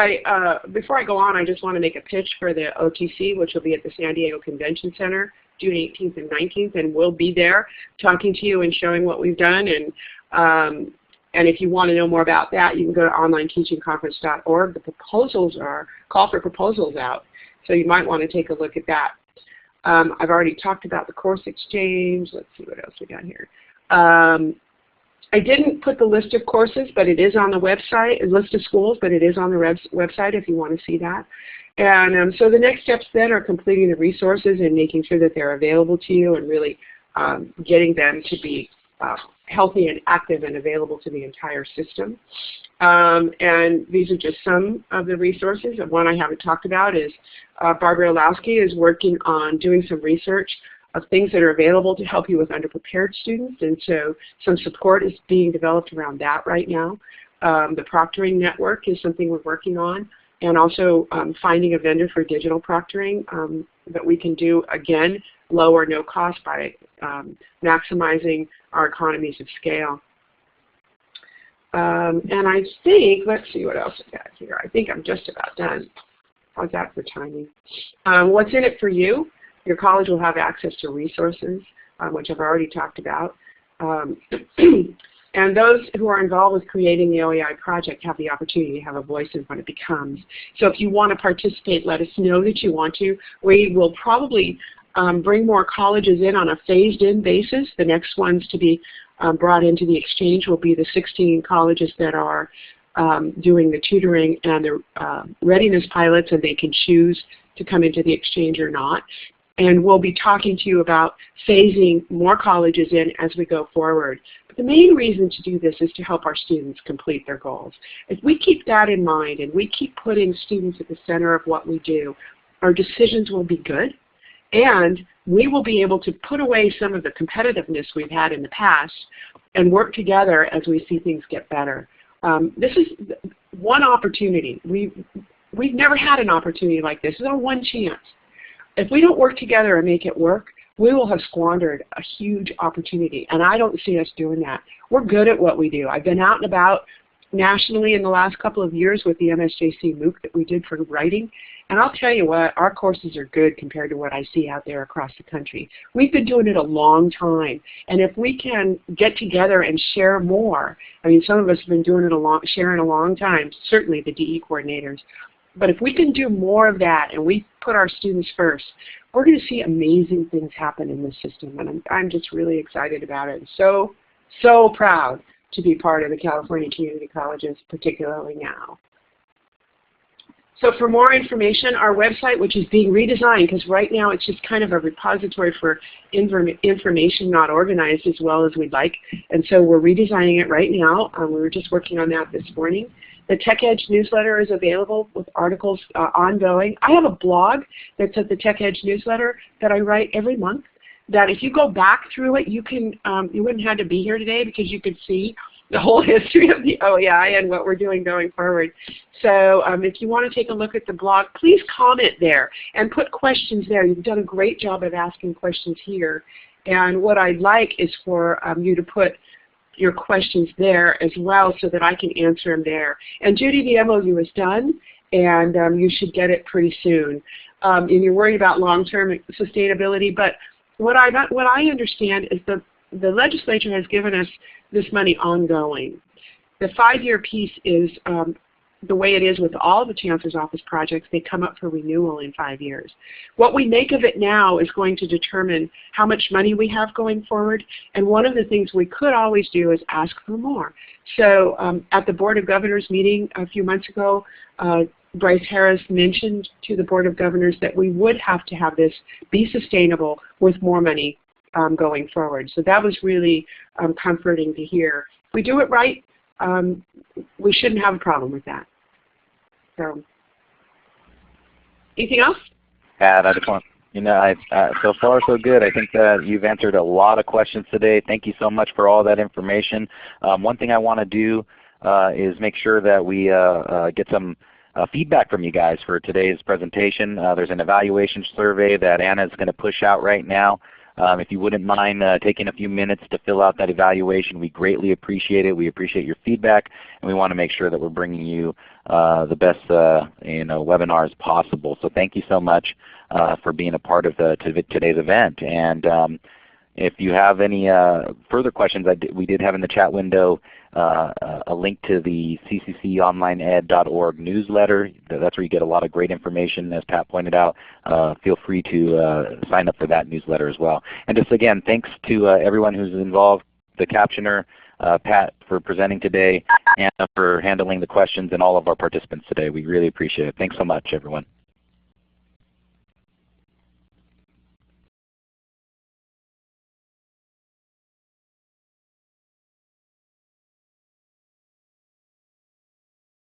before I go on, I just want to make a pitch for the OTC, which will be at the San Diego Convention Center, June 18th and 19th, and we'll be there talking to you and showing what we've done. And if you want to know more about that, you can go to onlineteachingconference.org. The proposals call for proposals out, so you might want to take a look at that. I've already talked about the course exchange. Let's see what else we got here. I didn't put the list of courses, but it is on the website, a list of schools, but it is on the website if you want to see that. And so the next steps then are completing the resources and making sure that they're available to you and really getting them to be healthy and active and available to the entire system. And these are just some of the resources. One I haven't talked about is Barbara Olowski is working on doing some research of things that are available to help you with underprepared students, and so some support is being developed around that right now. The proctoring network is something we're working on, and also finding a vendor for digital proctoring that we can do, again, low or no cost by maximizing our economies of scale. And I think, let's see what else I got here. I think I'm just about done. How's that for timing? What's in it for you? Your college will have access to resources, which I've already talked about. And those who are involved with creating the OEI project have the opportunity to have a voice in what it becomes. So if you want to participate, let us know that you want to. We will probably bring more colleges in on a phased-in basis. The next ones to be brought into the exchange will be the 16 colleges that are doing the tutoring and the readiness pilots, and they can choose to come into the exchange or not. And we'll be talking to you about phasing more colleges in as we go forward. But the main reason to do this is to help our students complete their goals. If we keep that in mind and we keep putting students at the center of what we do, our decisions will be good, and we will be able to put away some of the competitiveness we've had in the past and work together as we see things get better. This is one opportunity. We've never had an opportunity like this. This is our one chance. If we don't work together and make it work, we will have squandered a huge opportunity, and I don't see us doing that. We're good at what we do. I've been out and about nationally in the last couple of years with the MSJC MOOC that we did for writing, and I'll tell you what, our courses are good compared to what I see out there across the country. We've been doing it a long time, and if we can get together and share more, I mean, some of us have been doing it sharing a long time, certainly the DE coordinators. But if we can do more of that and we put our students first, we're going to see amazing things happen in this system. And I'm just really excited about it. So proud to be part of the California Community Colleges, particularly now. So for more information, our website, which is being redesigned, because right now it's just kind of a repository for information not organized as well as we'd like. And so we're redesigning it right now. We were just working on that this morning. The Tech Edge newsletter is available with articles ongoing. I have a blog that's at the Tech Edge newsletter that I write every month, that if you go back through it, you can, you wouldn't have to be here today because you could see the whole history of the OEI and what we're doing going forward. So if you want to take a look at the blog, please comment there and put questions there. You've done a great job of asking questions here. And what I'd like is for you to put your questions there as well so that I can answer them there. And Judy, the MOU is done, and you should get it pretty soon. And you're worried about long-term sustainability, but what I understand is the legislature has given us this money ongoing. The 5-year piece is the way it is with all the Chancellor's Office projects. They come up for renewal in 5 years. What we make of it now is going to determine how much money we have going forward, and one of the things we could always do is ask for more. So at the Board of Governors meeting a few months ago, Bryce Harris mentioned to the Board of Governors that we would have to have this be sustainable with more money going forward. So that was really comforting to hear. If we do it right, we shouldn't have a problem with that. So, anything else? I just want, So far so good. I think that you've answered a lot of questions today. Thank you so much for all that information. One thing I want to do is make sure that we get some feedback from you guys for today's presentation. There's an evaluation survey that Anna is going to push out right now. If you wouldn't mind taking a few minutes to fill out that evaluation, we greatly appreciate it. We appreciate your feedback, and we want to make sure that we're bringing you the best webinars possible. So thank you so much for being a part of today's event. And if you have any further questions, we did have in the chat window a link to the ccconlineed.org newsletter. That's where you get a lot of great information, as Pat pointed out. Feel free to sign up for that newsletter as well. And just again, thanks to everyone who's involved, the captioner, Pat for presenting today, Anna for handling the questions, and all of our participants today. We really appreciate it. Thanks so much, everyone.